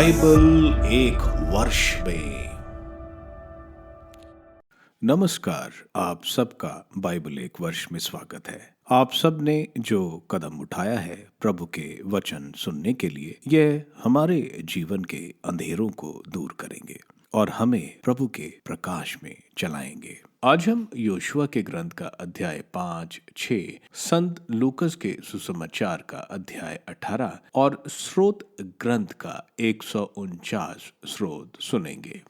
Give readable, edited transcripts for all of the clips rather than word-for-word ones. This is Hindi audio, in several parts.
बाइबल एक वर्ष में। नमस्कार, आप सबका बाइबल एक वर्ष में स्वागत है। आप सब ने जो कदम उठाया है प्रभु के वचन सुनने के लिए, यह हमारे जीवन के अंधेरों को दूर करेंगे और हमें प्रभु के प्रकाश में चलाएंगे। आज हम योशुआ के ग्रंथ का अध्याय 5, 6, संत लूकस के सुसमाचार का अध्याय 18 और स्रोत ग्रंथ का 149 स्रोत सुनेंगे।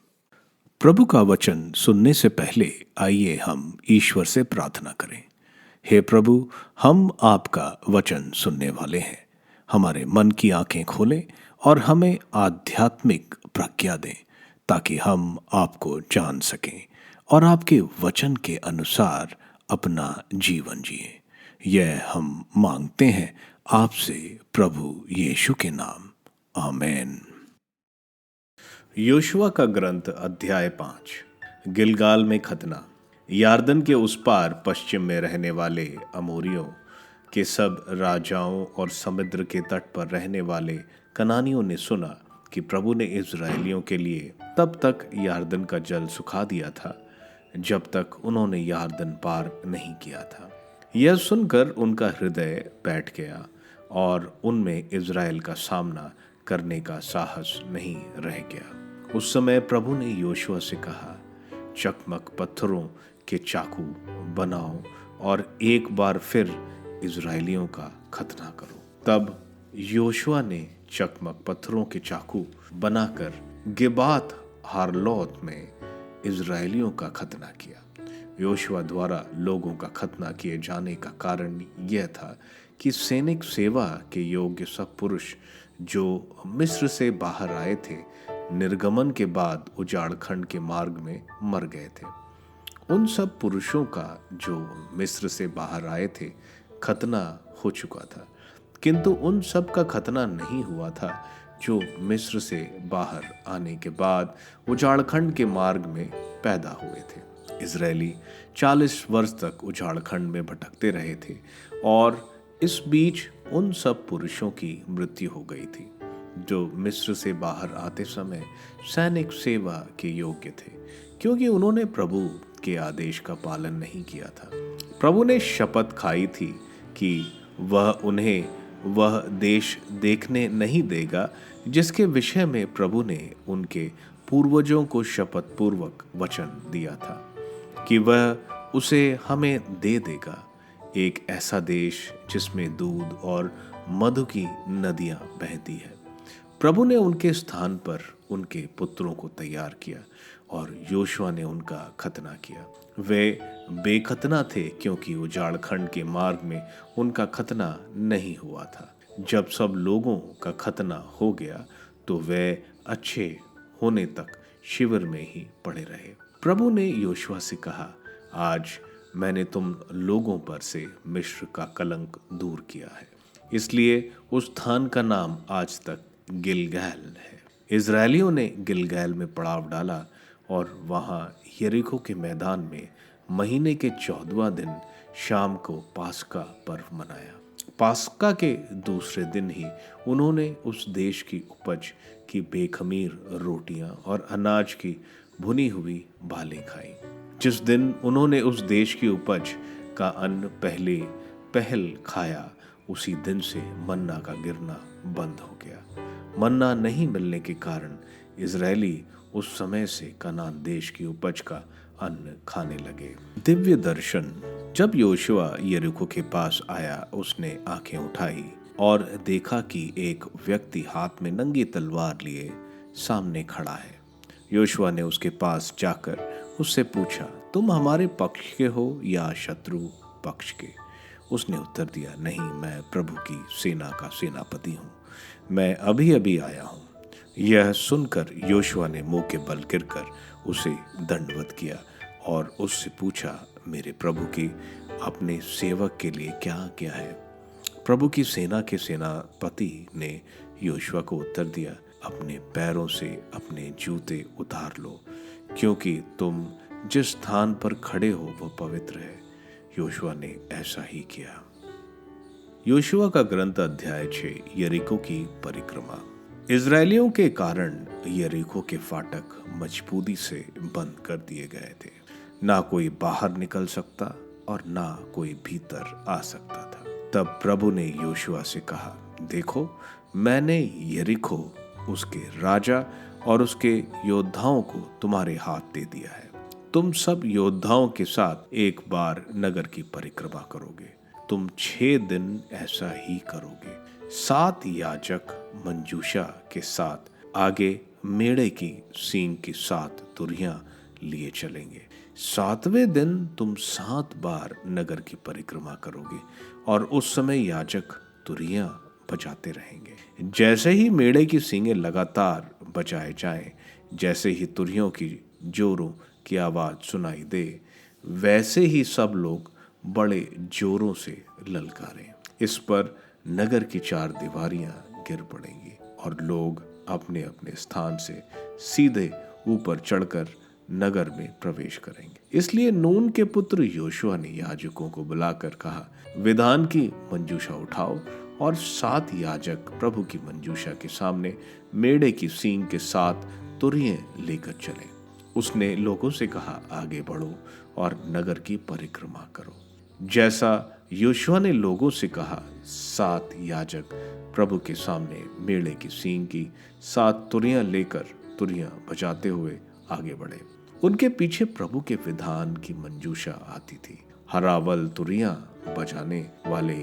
प्रभु का वचन सुनने से पहले आइए हम ईश्वर से प्रार्थना करें। हे प्रभु, हम आपका वचन सुनने वाले हैं। हमारे मन की आंखें खोलें और हमें आध्यात्मिक प्रज्ञा दें ताकि हम आपको जान सकें और आपके वचन के अनुसार अपना जीवन जिएं। यह हम मांगते हैं आपसे प्रभु यीशु के नाम, आमीन। योशुआ का ग्रंथ अध्याय 5। गिलगाल में खतना। यारदन के उस पार पश्चिम में रहने वाले अमोरियों के सब राजाओं और समुद्र के तट पर रहने वाले कनानियों ने सुना कि प्रभु ने इजरायलियों के लिए तब तक यारदन का जल सुखा दिया था जब तक उन्होंने यारदन पार नहीं किया था। यह सुनकर उनका हृदय बैठ गया और उनमें इजराइल का सामना करने का साहस नहीं रह गया। उस समय प्रभु ने योशुआ से कहा, चकमक पत्थरों के चाकू बनाओ और एक बार फिर इजरायलियों का खतना करो। तब योशुआ ने चकमक पत्थरों के चाकू बनाकर गिबात हारलोत में इजरायलियों का खतना किया। योशुआ द्वारा लोगों का खतना किए जाने का कारण यह था कि सैनिक सेवा के योग्य सब पुरुष जो मिस्र से बाहर आए थे, निर्गमन के बाद उजाड़ खंड के मार्ग में मर गए थे। उन सब पुरुषों का जो मिस्र से बाहर आए थे खतना हो चुका था, किंतु उन सब का खतना नहीं हुआ था जो मिस्र से बाहर आने के बाद उजाड़खंड के मार्ग में पैदा हुए थे। इजरायली 40 वर्ष तक उजाड़खंड में भटकते रहे थे और इस बीच उन सब पुरुषों की मृत्यु हो गई थी जो मिस्र से बाहर आते समय सैनिक सेवा के योग्य थे, क्योंकि उन्होंने प्रभु के आदेश का पालन नहीं किया था। प्रभु ने शपथ खाई थी कि वह उन्हें वह देश देखने नहीं देगा जिसके विषय में प्रभु ने उनके पूर्वजों को शपथ पूर्वक वचन दिया था कि वह उसे हमें दे देगा, एक ऐसा देश जिसमें दूध और मधु की नदियां बहती है। प्रभु ने उनके स्थान पर उनके पुत्रों को तैयार किया और योशुआ ने उनका खतना किया। वे बेखतना थे क्योंकि उजाड़खंड के मार्ग में उनका खतना नहीं हुआ था। जब सब लोगों का खतना हो गया तो वे अच्छे होने तक शिविर में ही पड़े रहे। प्रभु ने योशुआ से कहा, आज मैंने तुम लोगों पर से मिस्र का कलंक दूर किया है, इसलिए उस स्थान का नाम आज तक गिलगाल है। इजरायलियों ने गिलगाल में पड़ाव डाला और वहां यरीको के मैदान में महीने के 14वां दिन शाम को पास्का पर्व मनाया। पास्का के दूसरे दिन ही उन्होंने उस देश की उपज की बेखमीर रोटियां और अनाज की भुनी हुई बालें खाई। जिस दिन उन्होंने उस देश की उपज का अन्न पहल खाया, उसी दिन से मन्ना का गिरना बंद हो गया। मन्ना नहीं मिलने के कारण इजरायली उस समय से कनान देश की उपज का अन्न खाने लगे। दिव्य दर्शन। जब योशुआ यरीको के पास आया, उसने आंखें उठाई और देखा कि एक व्यक्ति हाथ में नंगी तलवार लिए सामने खड़ा है। योशुआ ने उसके पास जाकर उससे पूछा, तुम हमारे पक्ष के हो या शत्रु पक्ष के? उसने उत्तर दिया, नहीं, मैं प्रभु की सेना का सेनापति हूँ, मैं अभी अभी आया हूँ। यह सुनकर योशुआ ने मुंह के बल गिरकर उसे दंडवत किया और उससे पूछा, मेरे प्रभु की अपने सेवक के लिए क्या क्या है? प्रभु की सेना के सेनापति ने योशुआ को उत्तर दिया, अपने पैरों से अपने जूते उतार लो, क्योंकि तुम जिस स्थान पर खड़े हो वह पवित्र है। योशुआ ने ऐसा ही किया। योशुआ का ग्रंथ अध्याय 6। यरीको की परिक्रमा। इजरायलियों के कारण यरीको के फाटक मजबूती से बंद कर दिए गए थे। ना कोई बाहर निकल सकता और ना कोई भीतर आ सकता था। तब प्रभु ने योशुआ से कहा, देखो, मैंने यरीको, उसके राजा और उसके योद्धाओं को तुम्हारे हाथ दे दिया है। तुम सब योद्धाओं के साथ एक बार नगर की परिक्रमा करोगे। तुम 6 दिन ऐसा ही करोगे। 7 याजक मंजूषा के साथ आगे मेढ़े की सींग की 7 तुरहियां लिए चलेंगे। 7वें दिन तुम 7 बार नगर की परिक्रमा करोगे और उस समय याजक तुरहियां बजाते रहेंगे। जैसे ही मेढ़े की सींगें लगातार बजाए जाएं, जैसे ही तुरहियों की जोरों की आवाज सुनाई दे, वैसे ही सब लोग बड़े जोरों से ललकारें। इस पर नगर की 4 दीवारियां गिर पड़ेंगी और लोग अपने अपने स्थान से सीधे ऊपर चढ़कर नगर में प्रवेश करेंगे। इसलिए नून के पुत्र योशुआ ने याजकों को बुलाकर कहा, विधान की मंजूषा उठाओ और 7 याजक प्रभु की मंजूषा के सामने मेढ़े की सींग के 7 तुरहिएं लेकर चले। उसने लोगों से कहा, आगे बढ़ो और नगर की परिक्रमा करो। जैसा योशुआ ने लोगों से कहा, 7 याजक प्रभु के सामने मेढ़े की सींग की 7 तुरहियां लेकर तुरहियां बजाते हुए आगे बढ़े। उनके पीछे प्रभु के विधान की मंजूषा आती थी। हरावल तुरहियां बजाने वाले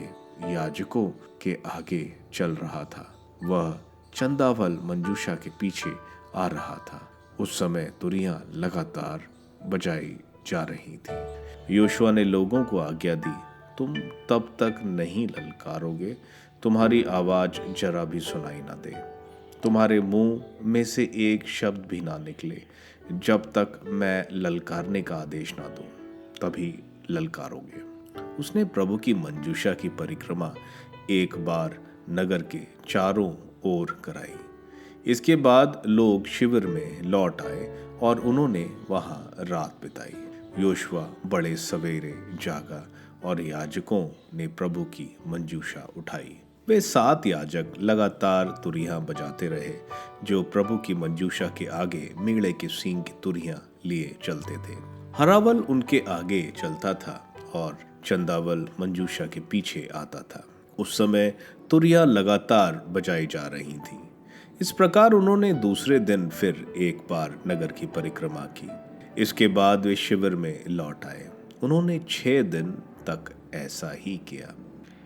याजकों के आगे चल रहा था। वह चंदावल मंजूषा के पीछे आ रहा था। उस समय तुरहियां लगातार बजाई जा रही थी। योशुआ ने लोगों को आज्ञा दी, तुम तब तक नहीं ललकारोगे, तुम्हारी आवाज जरा भी सुनाई ना दे, तुम्हारे मुंह में से एक शब्द भी ना निकले, जब तक मैं ललकारने का आदेश ना दूं, तभी ललकारोगे। उसने प्रभु की मंजूषा की परिक्रमा एक बार नगर के चारों ओर कराई। इसके बाद लोग शिविर में लौट आए और उन्होंने वहां रात बिताई। योशुआ बड़े सवेरे जागा और याजकों ने प्रभु की मंजूषा उठाई। वे 7 याजक लगातार तुरहियां बजाते रहे, जो प्रभु की मंजूषा के आगे मेढ़े की सींग की तुरहियां लिए चलते थे। हरावल उनके आगे चलता था और चंदावल मंजूषा के पीछे आता था। उस समय तुरहियां लगातार बजाई जा रही थीं। इस प्रकार उन्होंने दूसरे दिन फिर एक बार नगर की परिक्रमा की। इसके बाद वे शिविर में लौट आए। उन्होंने 6 दिन तक ऐसा ही किया।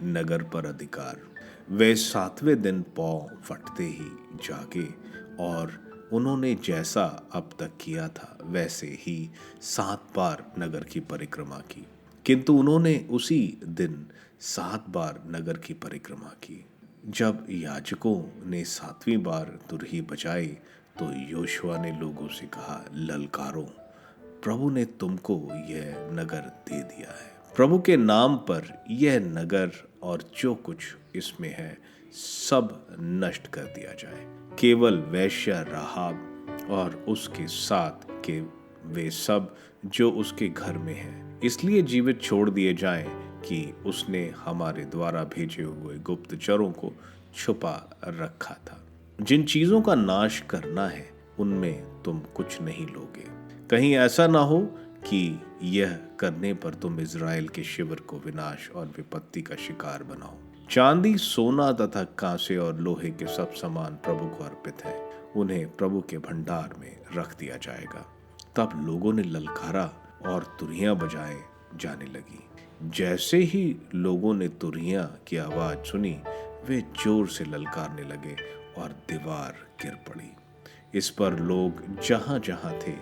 नगर पर अधिकार। वे 7वें दिन पौ फटते ही जागे और उन्होंने जैसा अब तक किया था वैसे ही 7 बार नगर की परिक्रमा की। किंतु उन्होंने उसी दिन 7 बार नगर की परिक्रमा की। जब याजकों ने 7वीं बार तुरही बजाई तो योशुआ ने लोगों से कहा, ललकारो, प्रभु ने तुमको यह नगर दे दिया है। प्रभु के नाम पर यह नगर और जो कुछ इसमें है सब नष्ट कर दिया जाए। केवल वैश्या राहाब और उसके साथ के वे सब जो उसके घर में हैं इसलिए जीवित छोड़ दिए जाएं कि उसने हमारे द्वारा भेजे हुए गुप्तचरों को छुपा रखा था। जिन चीजों का नाश करना है उनमें तुम कुछ नहीं लोगे। कहीं ऐसा ना हो कि यह करने पर तुम इज़राइल के शिविर को विनाश और विपत्ति का शिकार बनाओ। चांदी, सोना तथा कांसे और लोहे के सब सामान प्रभु को अर्पित है, उन्हें प्रभु के भंडार में रख दिया जाएगा। तब लोगों ने ललकारा और तुरहियां बजाए जाने लगी। जैसे ही लोगों ने तुरहियां की आवाज सुनी वे जोर से ललकारने लगे और दीवार गिर पड़ी। इस पर लोग जहां जहां थे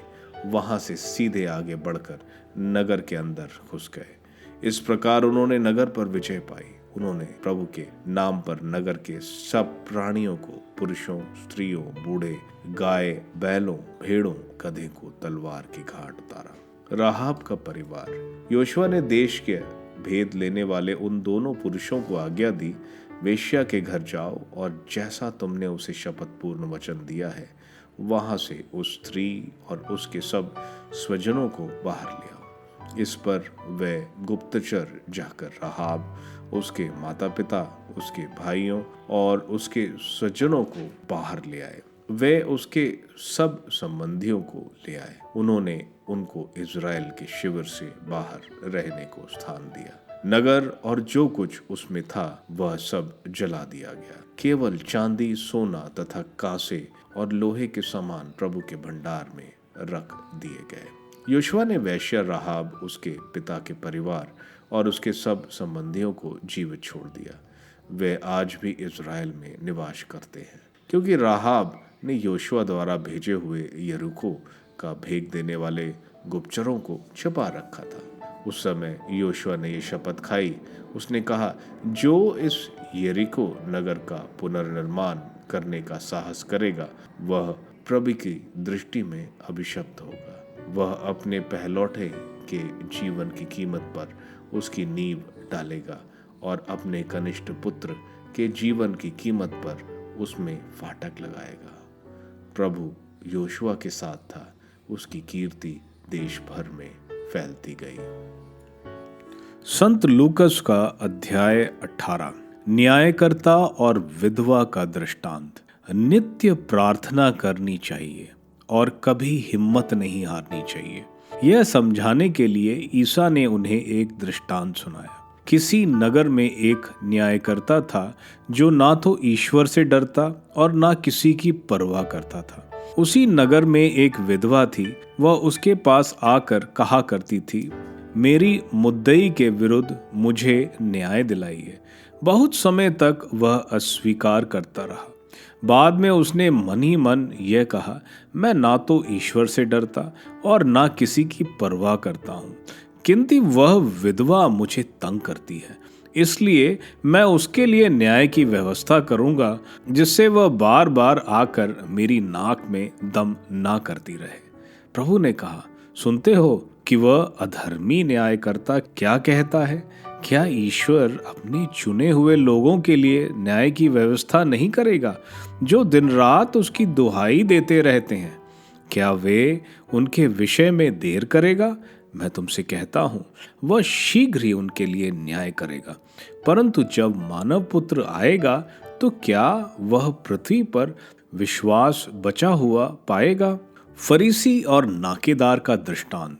वहां से सीधे आगे बढ़कर नगर के अंदर घुस गए। इस प्रकार उन्होंने नगर पर विजय पाई। उन्होंने प्रभु के नाम पर नगर के सब प्राणियों को, पुरुषों, स्त्रियों, बूढ़े, गाय, बैलों, भेड़ों, गधे को तलवार की घाट उतारा। राहाब का परिवार। योशुआ ने देश के भेद लेने वाले उन दोनों पुरुषों को आज्ञा दी, वेश्या के घर जाओ और जैसा तुमने उसे शपथपूर्ण वचन दिया है वहां से उस स्त्री और उसके सब स्वजनों को बाहर ले आओ। इस पर वह गुप्तचर जाकर राहाब, उसके माता पिता, उसके भाइयों और उसके स्वजनों को बाहर ले आए। वे उसके सब संबंधियों को ले आए। उन्होंने उनको इज़राइल के शिविर से बाहर रहने को स्थान दिया। नगर और जो कुछ उसमें था वह सब जला दिया गया। केवल चांदी, सोना तथा कांसे और लोहे के सामान प्रभु के भंडार में रख दिए गए। योशुआ ने वेश्या राहाब, उसके पिता के परिवार और उसके सब संबंधियों को जीवित छोड़ दिया। वे आज भी इज़राइल में निवास करते हैं, क्योंकि राहाब ने योशुआ द्वारा भेजे हुए यरीको का भेद देने वाले गुप्तचरों को छिपा रखा था। उस समय योशुआ ने ये शपथ खाई। उसने कहा, जो इस यरीको नगर का पुनर्निर्माण करने का साहस करेगा वह प्रभु की दृष्टि में अभिशप्त होगा। वह अपने पहलौठे के जीवन की कीमत पर उसकी नींव डालेगा और अपने कनिष्ठ पुत्र के जीवन की कीमत पर उसमें फाटक लगाएगा। प्रभु योशुआ के साथ था, उसकी कीर्ति देश भर में फैलती गई। संत लूकस का अध्याय 18। न्यायकर्ता और विधवा का दृष्टांत। नित्य प्रार्थना करनी चाहिए और कभी हिम्मत नहीं हारनी चाहिए। यह समझाने के लिए ईसा ने उन्हें एक दृष्टांत सुनाया। किसी नगर में एक न्यायकर्ता था जो ना तो ईश्वर से डरता और ना किसी की परवाह करता था। उसी नगर में एक विधवा थी। वह उसके पास आकर कहा करती थी, मेरी मुद्दई के विरुद्ध मुझे न्याय दिलाइए। बहुत समय तक वह अस्वीकार करता रहा। बाद में उसने मन ही मन यह कहा, मैं ना तो ईश्वर से डरता और ना किसी की परवाह करता हूँ, किंतु वह विधवा मुझे तंग करती है, इसलिए मैं उसके लिए न्याय की व्यवस्था करूंगा, जिससे वह बार बार आकर मेरी नाक में दम ना करती रहे। प्रभु ने कहा, सुनते हो कि वह अधर्मी न्यायकर्ता क्या कहता है? क्या ईश्वर अपने चुने हुए लोगों के लिए न्याय की व्यवस्था नहीं करेगा, जो दिन रात उसकी दुहाई देते रहते हैं? क्या वे उनके विषय में देर करेगा? मैं तुमसे कहता हूँ, वह शीघ्र ही उनके लिए न्याय करेगा। परंतु जब मानव पुत्र आएगा तो क्या वह पृथ्वी पर विश्वास बचा हुआ पाएगा? फरीसी और नाकेदार का दृष्टांत।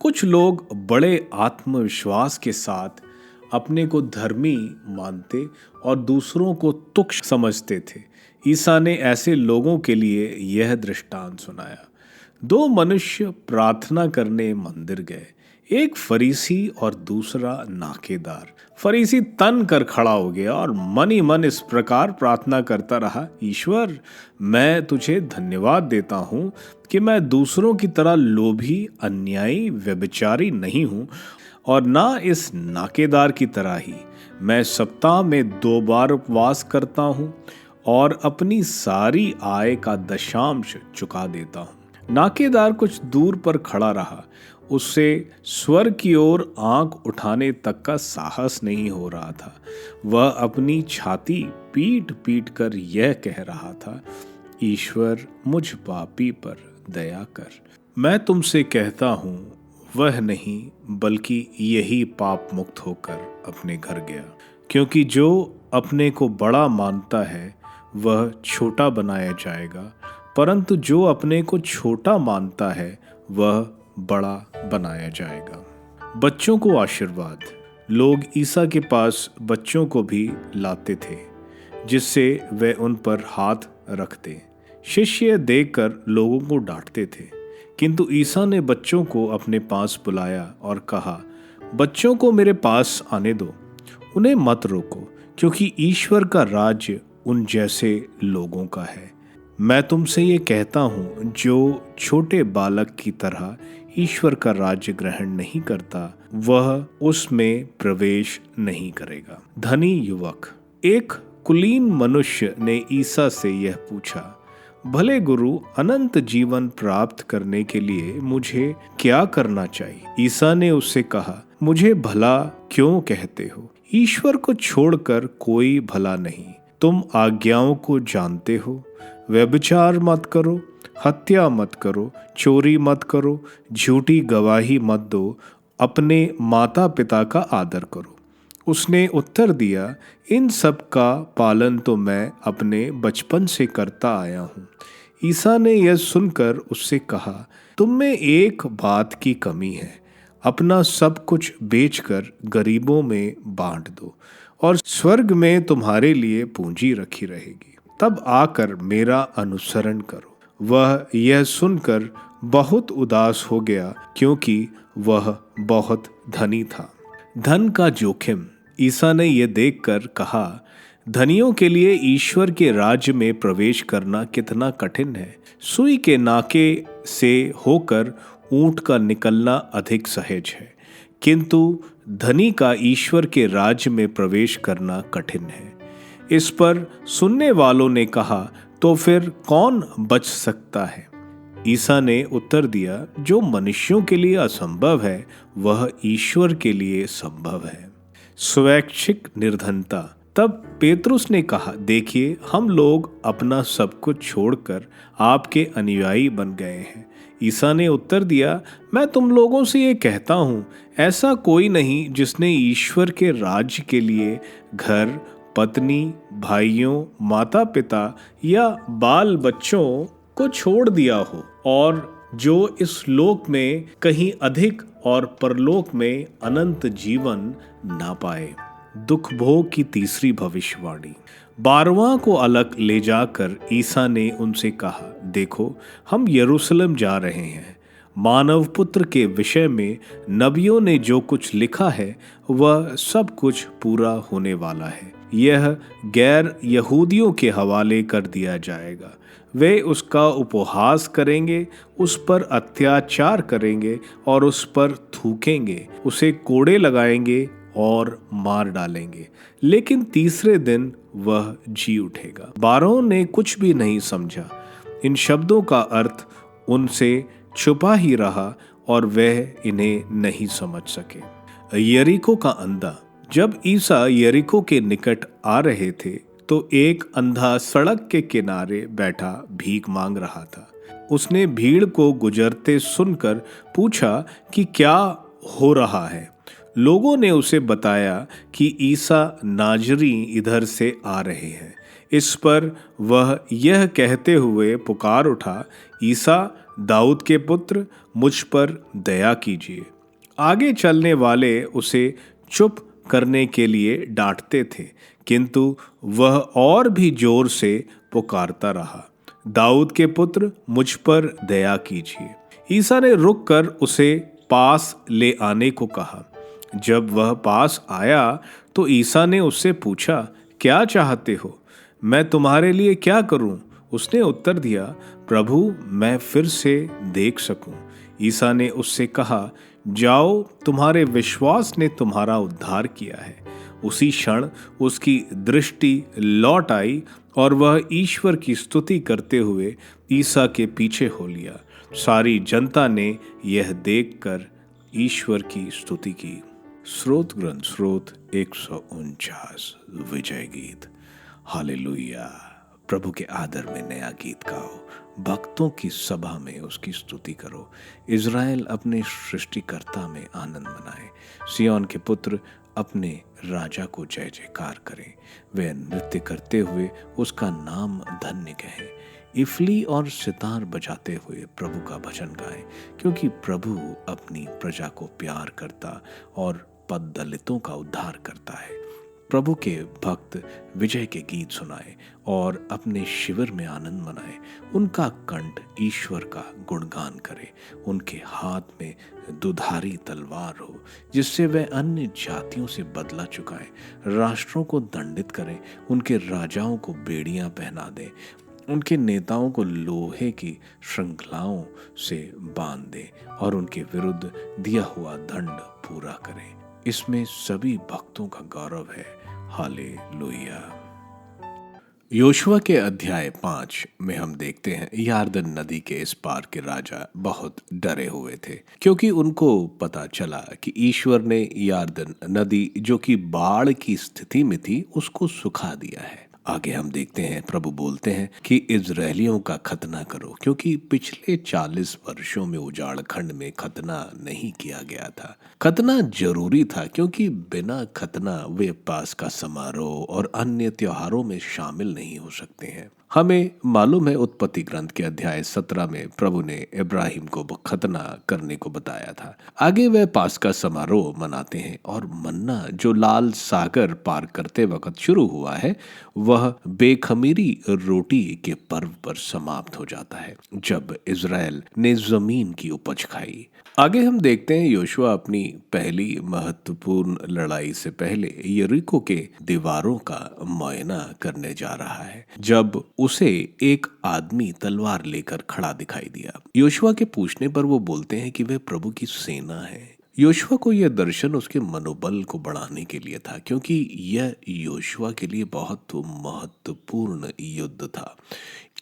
कुछ लोग बड़े आत्मविश्वास के साथ अपने को धर्मी मानते और दूसरों को तुच्छ समझते थे। ईसा ने ऐसे लोगों के लिए यह दृष्टांत सुनाया। दो मनुष्य प्रार्थना करने मंदिर गए, एक फरीसी और दूसरा नाकेदार। फरीसी तन कर खड़ा हो गया और मन ही मन इस प्रकार प्रार्थना करता रहा, ईश्वर, मैं तुझे धन्यवाद देता हूँ कि मैं दूसरों की तरह लोभी, अन्यायी, व्यभिचारी नहीं हूँ और ना इस नाकेदार की तरह ही। मैं सप्ताह में 2 बार उपवास करता हूँ और अपनी सारी आय का दशांश चुका देता हूँ। नाकेदार कुछ दूर पर खड़ा रहा। उससे स्वर्ग की ओर आंख उठाने तक का साहस नहीं हो रहा था। वह अपनी छाती पीट पीट कर यह कह रहा था, ईश्वर, मुझ पापी पर दया कर। मैं तुमसे कहता हूँ, वह नहीं बल्कि यही पाप मुक्त होकर अपने घर गया। क्योंकि जो अपने को बड़ा मानता है वह छोटा बनाया जाएगा, परंतु जो अपने को छोटा मानता है वह बड़ा बनाया जाएगा। बच्चों को आशीर्वाद। लोग ईसा के पास बच्चों को भी लाते थे, जिससे वे उन पर हाथ रखते। शिष्य देखकर लोगों को डांटते थे, किंतु ईसा ने बच्चों को अपने पास बुलाया और कहा, बच्चों को मेरे पास आने दो, उन्हें मत रोको, क्योंकि ईश्वर का राज्य उन जैसे लोगों का है। मैं तुमसे ये कहता हूँ, जो छोटे बालक की तरह ईश्वर का राज्य ग्रहण नहीं करता, वह उसमें प्रवेश नहीं करेगा। धनी युवक। एक कुलीन मनुष्य ने ईसा से यह पूछा, भले गुरु, अनंत जीवन प्राप्त करने के लिए मुझे क्या करना चाहिए? ईसा ने उससे कहा, मुझे भला क्यों कहते हो? ईश्वर को छोड़कर कोई भला नहीं। तुम आज्ञाओं को जानते हो, व्यभिचार मत करो, हत्या मत करो, चोरी मत करो, झूठी गवाही मत दो अपने माता पिता का आदर करो। उसने उत्तर दिया, इन सब का पालन तो मैं अपने बचपन से करता आया हूँ। ईसा ने यह सुनकर उससे कहा, तुम में एक बात की कमी है। अपना सब कुछ बेचकर गरीबों में बांट दो और स्वर्ग में तुम्हारे लिए पूंजी रखी रहेगी। तब आकर मेरा अनुसरण करो। वह यह सुनकर बहुत उदास हो गया, क्योंकि वह बहुत धनी था। धन का जोखिम। ईसा ने यह देखकर कहा, धनियों के लिए ईश्वर के राज्य में प्रवेश करना कितना कठिन है। सुई के नाके से होकर ऊंट का निकलना अधिक सहज है, किंतु धनी का ईश्वर के राज्य में प्रवेश करना कठिन है। इस पर सुनने वालों ने कहा, तो फिर कौन बच सकता है? ईसा ने उत्तर दिया, जो मनुष्यों के लिए असंभव है वह ईश्वर के लिए संभव है। स्वैच्छिक निर्धनता। तब पेतरुस ने कहा, देखिए, हम लोग अपना सब कुछ छोड़कर आपके अनुयायी बन गए हैं। ईसा ने उत्तर दिया, मैं तुम लोगों से ये कहता हूँ, ऐसा कोई नहीं जिसने ईश्वर के राज्य के लिए घर, पत्नी, भाइयों, माता पिता या बाल बच्चों को छोड़ दिया हो, और जो इस लोक में कहीं अधिक और परलोक में अनंत जीवन ना पाए। दुख भोग की तीसरी भविष्यवाणी। 12वां को अलग ले जाकर ईसा ने उनसे कहा, देखो, हम यरूशलेम जा रहे हैं। मानव पुत्र के विषय में नबियों ने जो कुछ लिखा है वह सब कुछ पूरा होने वाला है। यह गैर यहूदियों के हवाले कर दिया जाएगा। वे उसका उपहास करेंगे, उस पर अत्याचार करेंगे और उस पर थूकेंगे, उसे कोड़े लगाएंगे और मार डालेंगे, लेकिन तीसरे दिन वह जी उठेगा। 12 ने कुछ भी नहीं समझा। इन शब्दों का अर्थ उनसे छुपा ही रहा और वह इन्हें नहीं समझ सके। यरीको का अंधा। जब ईसा यरीको के निकट आ रहे थे तो एक अंधा सड़क के किनारे बैठा भीख मांग रहा था। उसने भीड़ को गुजरते सुनकर पूछा कि क्या हो रहा है। लोगों ने उसे बताया कि ईसा नाजरी इधर से आ रहे हैं। इस पर वह यह कहते हुए पुकार उठा, ईसा, दाऊद के पुत्र, मुझ पर दया कीजिए। आगे चलने वाले उसे चुप करने के लिए डांटते थे, किंतु वह और भी जोर से पुकारता रहा, दाऊद के पुत्र, मुझ पर दया कीजिए। ईसा ने रुककर उसे पास ले आने को कहा। जब वह पास आया तो ईसा ने उससे पूछा, क्या चाहते हो? मैं तुम्हारे लिए क्या करूं? उसने उत्तर दिया, प्रभु, मैं फिर से देख सकूं। ईसा ने उससे कहा, जाओ, तुम्हारे विश्वास ने तुम्हारा उद्धार किया है। उसी क्षण उसकी दृष्टि लौट आई और वह ईश्वर की स्तुति करते हुए ईसा के पीछे हो लिया। सारी जनता ने यह देखकर ईश्वर की स्तुति की। स्रोत ग्रंथ स्रोत 149 विजय गीत। हालेलुया। प्रभु के आदर में नया गीत गाओ, भक्तों की सभा में उसकी स्तुति करो। इज़राइल अपने सृष्टिकर्ता में आनंद मनाए। सिय्योन के पुत्र अपने राजा को जय जयकार करें। वे नृत्य करते हुए उसका नाम धन्य कहें। इफली और सितार बजाते हुए प्रभु का भजन गाएं, क्योंकि प्रभु अपनी प्रजा को प्यार करता और पद दलितों का उद्धार करता है। प्रभु के भक्त विजय के गीत सुनाए और अपने शिविर में आनंद मनाए। उनका कंठ ईश्वर का गुणगान करे। उनके हाथ में दुधारी तलवार हो, जिससे वे अन्य जातियों से बदला चुकाएं, राष्ट्रों को दंडित करें, उनके राजाओं को बेड़ियां पहना दें, उनके नेताओं को लोहे की श्रृंखलाओं से बांध दें और उनके विरुद्ध दिया हुआ दंड पूरा करें। इसमें सभी भक्तों का गौरव है। हालेलुया। योशुआ के अध्याय 5 में हम देखते हैं, यारदन नदी के इस पार के राजा बहुत डरे हुए थे, क्योंकि उनको पता चला कि ईश्वर ने यारदन नदी, जो कि बाढ़ की स्थिति में थी, उसको सुखा दिया है। आगे हम देखते हैं प्रभु बोलते हैं कि इजरायलियों का खतना करो, क्योंकि पिछले 40 वर्षों में उजाड़ खंड में खतना नहीं किया गया था। खतना जरूरी था क्योंकि बिना खतना वे पास्का समारोह और अन्य त्योहारों में शामिल नहीं हो सकते हैं। हमें मालूम है उत्पत्ति ग्रंथ के अध्याय 17 में प्रभु ने इब्राहिम को खतना करने को बताया था। आगे वह पास्का समारोह मनाते हैं और मन्ना जो लाल सागर पार करते वक्त शुरू हुआ है वह बेखमीरी रोटी के पर्व पर समाप्त हो जाता है, जब इज़राइल ने जमीन की उपज खाई। आगे हम देखते हैं योशुआ अपनी पहली महत्वपूर्ण लड़ाई से पहले यरीको के दीवारों का मुआयना करने जा रहा है, जब उसे एक आदमी तलवार लेकर खड़ा दिखाई दिया। योशुआ के पूछने पर वो बोलते हैं कि वे प्रभु की सेना है। योशुआ को यह दर्शन उसके मनोबल को बढ़ाने के लिए था, क्योंकि यह योशुआ के लिए बहुत महत्वपूर्ण युद्ध था।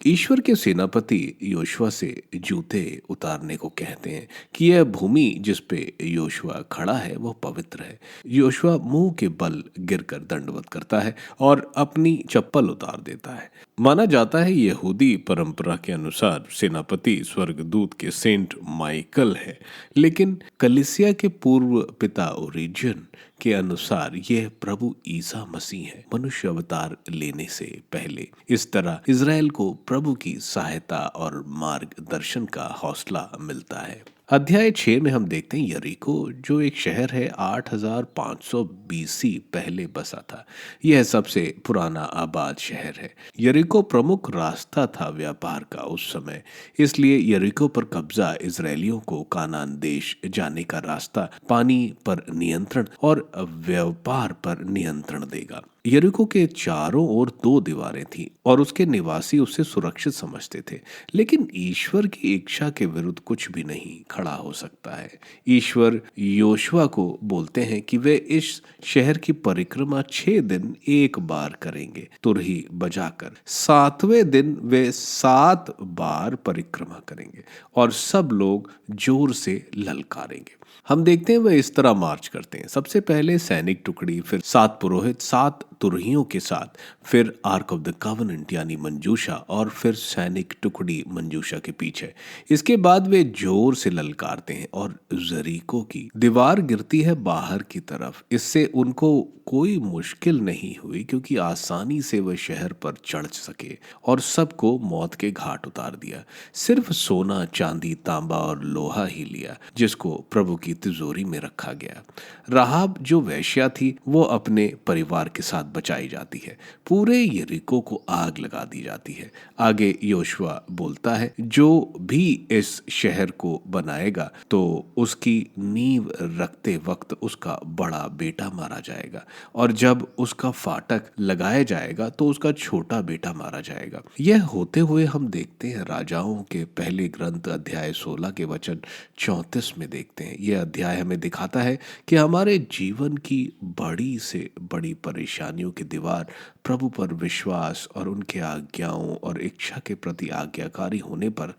ईश्वर के सेनापति योशुआ से जूते उतारने को कहते हैं कि यह भूमि जिस पे योशुआ खड़ा है वह पवित्र है। योशुआ मुंह के बल गिरकर दंडवत करता है और अपनी चप्पल उतार देता है। माना जाता है यहूदी परंपरा के अनुसार सेनापति स्वर्गदूत के सेंट माइकल है, लेकिन कलीसिया के पूर्व पिता ओरिजिन के अनुसार यह प्रभु ईसा मसीह है, मनुष्य अवतार लेने से पहले। इस तरह इज़राइल को प्रभु की सहायता और मार्गदर्शन का हौसला मिलता है। अध्याय 6 में हम देखते हैं यरीको, जो एक शहर है 8500 बीसी पहले बसा था। यह सबसे पुराना आबाद शहर है। यरीको प्रमुख रास्ता था व्यापार का उस समय, इसलिए यरीको पर कब्जा इजरायलियों को कानान देश जाने का रास्ता, पानी पर नियंत्रण और व्यापार पर नियंत्रण देगा। यरीको के चारों ओर 2 दीवारें थीं और उसके निवासी उसे सुरक्षित समझते थे, लेकिन ईश्वर की इच्छा के विरुद्ध कुछ भी नहीं खड़ा हो सकता है। ईश्वर योशुआ को बोलते हैं कि वे इस शहर की परिक्रमा 6 दिन एक बार करेंगे, तुरही बजाकर। 7वें दिन वे 7 बार परिक्रमा करेंगे और सब लोग जोर से ललकारेंगे। हम देखते हैं वह इस तरह मार्च करते हैं। सबसे पहले सैनिक टुकड़ी, फिर 7 पुरोहित 7 तुरहियों के साथ, फिर आर्क ऑफ द कवनेंट यानी मंजूषा, और फिर सैनिक टुकड़ी मंजूषा के पीछे। इसके बाद वे जोर से ललकारते हैं और यरीको की दीवार गिरती है बाहर की तरफ। इससे उनको कोई मुश्किल नहीं हुई, क्योंकि आसानी से वह शहर पर चढ़ सके और सबको मौत के घाट उतार दिया। सिर्फ सोना, चांदी, तांबा और लोहा ही लिया, जिसको प्रभु की तिजोरी में रखा गया। राहाब जो वेश्या थी वो अपने परिवार के साथ बचाई जाती है। पूरे यरीको को आग लगा दी जाती है। आगे योशुआ बोलता है, जो भी इस शहर को बनाएगा तो उसकी नींव रखते वक्त उसका बड़ा बेटा मारा जाएगा, और जब उसका फाटक लगाया जाएगा तो उसका छोटा बेटा मारा जाएगा। यह होते हुए हम देखते हैं राजाओं के पहले ग्रंथ अध्याय 16 के वचन 34 में देखते हैं। यह अध्याय हमें दिखाता है कि हमारे जीवन की बड़ी से बड़ी परेशानियों की दीवार प्रभु पर विश्वास और उनके आज्ञाओं और इच्छा के प्रति आज्ञाकारी होने पर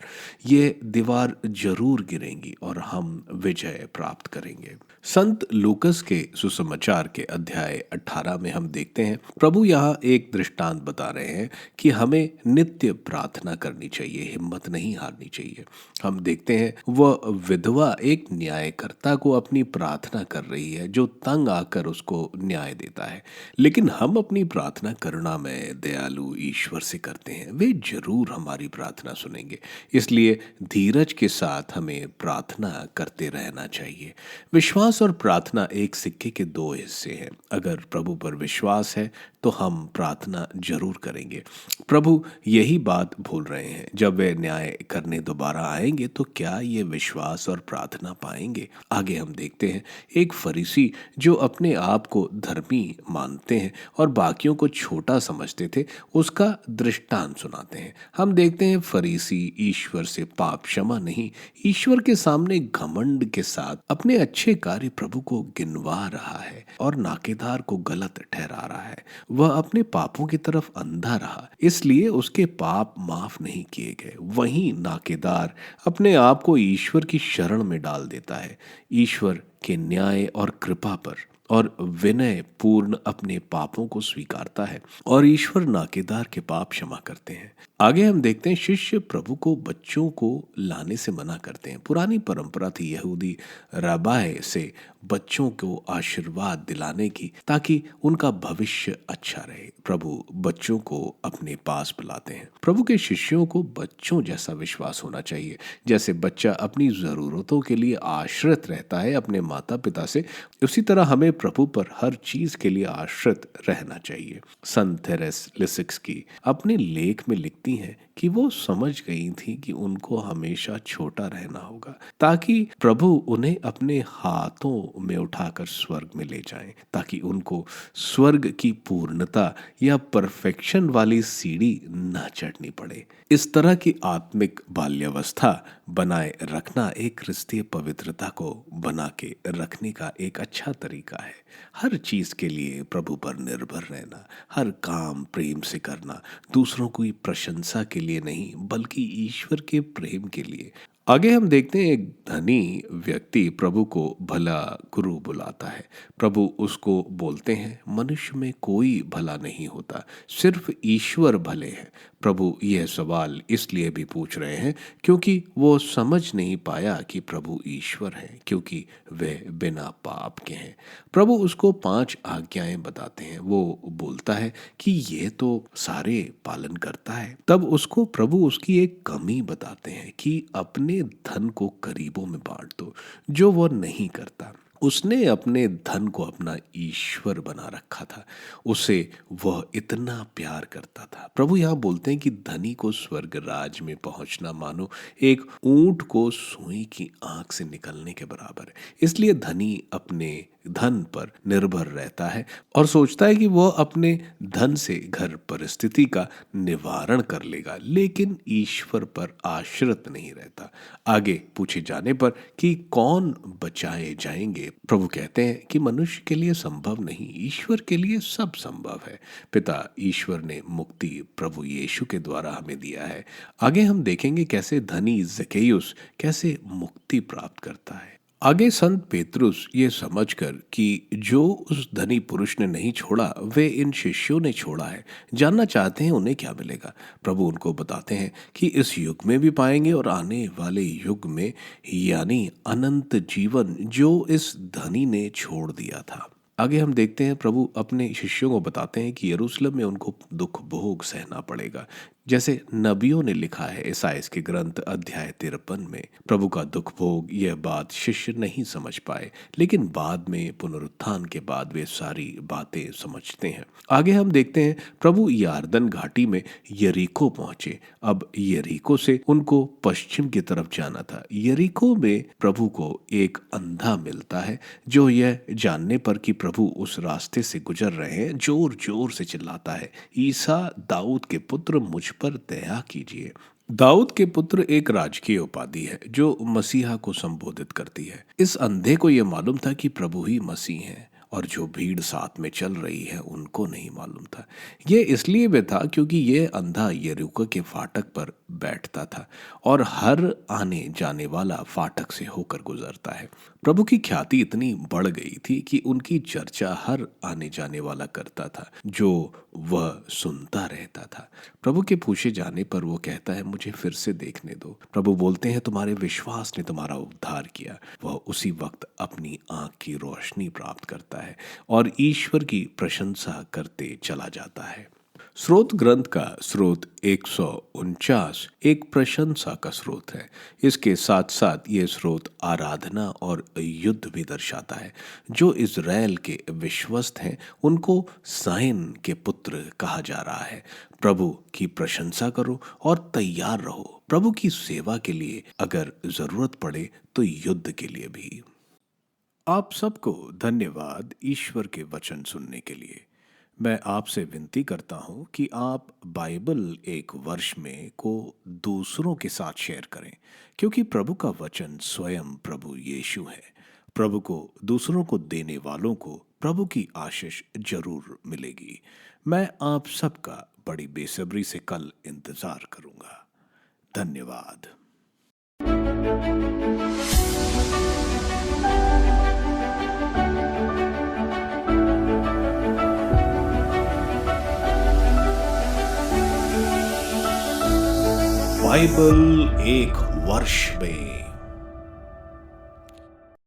ये दीवार जरूर गिरेंगी और हम विजय प्राप्त करेंगे। संत लूकस के सुसमाचार के अध्याय 18 में हम देखते हैं प्रभु यहाँ एक दृष्टांत बता रहे हैं कि हमें नित्य प्रार्थना करनी चाहिए, हिम्मत नहीं हारनी चाहिए। हम देखते हैं वह विधवा एक न्यायकर्ता को अपनी प्रार्थना कर रही है, जो तंग आकर उसको न्याय देता है। लेकिन हम अपनी प्रार्थना करुणामय दयालु ईश्वर से करते हैं, वे जरूर हमारी प्रार्थना सुनेंगे। इसलिए धीरज के साथ हमें प्रार्थना करते रहना चाहिए। विश्वास और प्रार्थना एक सिक्के के 2 हिस्से हैं। अगर प्रभु पर विश्वास है तो हम प्रार्थना जरूर करेंगे। प्रभु यही बात भूल रहे हैं। जब वे न्याय करने दोबारा आएंगे तो क्या ये विश्वास और प्रार्थना पाएंगे? आगे हम देखते हैं एक फरीसी जो अपने आप को धर्मी मानते हैं और बाकियों को छोटा समझते थे, उसका दृष्टांत सुनाते हैं। हम देखते हैं फरीसी ईश्वर से पाप क्षमा नहीं, ईश्वर के सामने घमंड के साथ अपने अच्छे कार्य प्रभु को गिनवा रहा है और नाकेदार को गलत ठहरा रहा है। वह अपने पापों की तरफ अंधा रहा, इसलिए उसके पाप माफ नहीं किए गए। वहीं नाकेदार अपने आप को ईश्वर की शरण में डाल देता है। ईश्वर के न्याय और कृपा पर और विनय पूर्ण अपने पापों को स्वीकारता है और ईश्वर नाकेदार के पाप क्षमा करते हैं। आगे हम देखते हैं शिष्य प्रभु को बच्चों को लाने से मना करते हैं। पुरानी परंपरा थी यहूदी रबाए से बच्चों को आशीर्वाद दिलाने की ताकि उनका भविष्य अच्छा रहे। प्रभु बच्चों को अपने पास बुलाते हैं। प्रभु के शिष्यों को बच्चों जैसा विश्वास होना चाहिए। जैसे बच्चा अपनी जरूरतों के लिए आश्रित रहता है अपने माता पिता से, उसी तरह हमें प्रभु पर हर चीज के लिए आश्रित रहना चाहिए। संत थेरेस लिसिक्स्की अपने लेख में लिखती हैं कि वो समझ गई थी कि उनको हमेशा छोटा रहना होगा ताकि प्रभु उन्हें अपने हाथों में उठाकर स्वर्ग में ले जाएं, ताकि उनको स्वर्ग की पूर्णता या परफेक्शन वाली सीढ़ी न चढ़नी पड़े। इस तरह की आत्मिक बाल्यावस्था बनाए रखना एक क्रिस्तीय पवित्रता को बना के रखने का एक अच्छा तरीका है। हर चीज के लिए प्रभु पर निर्भर रहना, हर काम प्रेम से करना, दूसरों की प्रशंसा के लिए नहीं बल्कि ईश्वर के प्रेम के लिए। आगे हम देखते हैं एक धनी व्यक्ति प्रभु को भला गुरु बुलाता है। प्रभु उसको बोलते हैं मनुष्य में कोई भला नहीं होता, सिर्फ ईश्वर भले हैं। प्रभु यह सवाल इसलिए भी पूछ रहे हैं क्योंकि वो समझ नहीं पाया कि प्रभु ईश्वर हैं, क्योंकि वे बिना पाप के हैं। प्रभु उसको 5 आज्ञाएं बताते हैं। वो बोलता है कि ये तो सारे पालन करता है। तब उसको प्रभु उसकी एक कमी बताते हैं कि अपने धन को गरीबों में बांट दो, जो वो नहीं करता। उसने अपने धन को अपना ईश्वर बना रखा था, उसे वह इतना प्यार करता था। प्रभु यहाँ बोलते हैं कि धनी को स्वर्ग राज में पहुंचना मानो एक ऊंट को सुई की आंख से निकलने के बराबर है। इसलिए धनी अपने धन पर निर्भर रहता है और सोचता है कि वह अपने धन से घर परिस्थिति का निवारण कर लेगा, लेकिन ईश्वर पर आश्रित नहीं रहता। आगे पूछे जाने पर कि कौन बचाए जाएंगे, प्रभु कहते हैं कि मनुष्य के लिए संभव नहीं, ईश्वर के लिए सब संभव है। पिता ईश्वर ने मुक्ति प्रभु यीशु के द्वारा हमें दिया है। आगे हम देखेंगे कैसे धनी ज़क्केयुस कैसे मुक्ति प्राप्त करता है। आगे संत पेतरुस ये समझकर कि जो उस धनी पुरुष ने नहीं छोड़ा वे इन शिष्यों ने छोड़ा है, जानना चाहते हैं उन्हें क्या मिलेगा। प्रभु उनको बताते हैं कि इस युग में भी पाएंगे और आने वाले युग में, यानी अनंत जीवन जो इस धनी ने छोड़ दिया था। आगे हम देखते हैं प्रभु अपने शिष्यों को बताते हैं कि यरूशलेम में उनको दुख भोग सहना पड़ेगा, जैसे नबियों ने लिखा है ईसाइया के ग्रंथ अध्याय 53 में। प्रभु का दुख भोग यह बात शिष्य नहीं समझ पाए, लेकिन बाद में पुनरुत्थान के बाद वे सारी बातें समझते हैं। आगे हम देखते हैं प्रभु यारदन घाटी में यरीको पहुंचे। अब यरीको से उनको पश्चिम की तरफ जाना था। यरीको में प्रभु को एक अंधा मिलता है जो यह जानने पर कि प्रभु उस रास्ते से गुजर रहे हैं जोर जोर से चिल्लाता है, ईसा दाऊद के पुत्र मुझ पर दया कीजिए। दाऊद के पुत्र एक राजकीय उपाधि है जो मसीहा को संबोधित करती है। इस अंधे को यह मालूम था कि प्रभु ही मसीह हैं और जो भीड़ साथ में चल रही है उनको नहीं मालूम था। ये इसलिए भी था क्योंकि ये अंधा यरीको के फाटक पर बैठता था और हर आने जाने वाला फाटक से होकर गुजरता है। प्रभु की ख्याति इतनी बढ़ गई थी कि उनकी चर्चा हर आने जाने वाला करता था, जो वह सुनता रहता था। प्रभु के पूछे जाने पर वो कहता है, मुझे फिर से देखने दो। प्रभु बोलते हैं, तुम्हारे विश्वास ने तुम्हारा उद्धार किया। वह उसी वक्त अपनी आंख की रोशनी प्राप्त करता है और ईश्वर की प्रशंसा करते चला जाता है। स्रोत ग्रंथ का स्रोत 149 एक प्रशंसा का स्रोत है। इसके साथ साथ ये स्रोत आराधना और युद्ध भी दर्शाता है। जो इज़राइल के विश्वस्त हैं उनको साइन के पुत्र कहा जा रहा है। प्रभु की प्रशंसा करो और तैयार रहो प्रभु की सेवा के लिए, अगर जरूरत पड़े तो युद्ध के लिए भी। आप सबको धन्यवाद ईश्वर के वचन सुनने के लिए। मैं आपसे विनती करता हूं कि आप बाइबल एक वर्ष में को दूसरों के साथ शेयर करें, क्योंकि प्रभु का वचन स्वयं प्रभु यीशु है। प्रभु को दूसरों को देने वालों को प्रभु की आशीष जरूर मिलेगी। मैं आप सबका बड़ी बेसब्री से कल इंतजार करूंगा। धन्यवाद। बाइबल एक वर्ष में।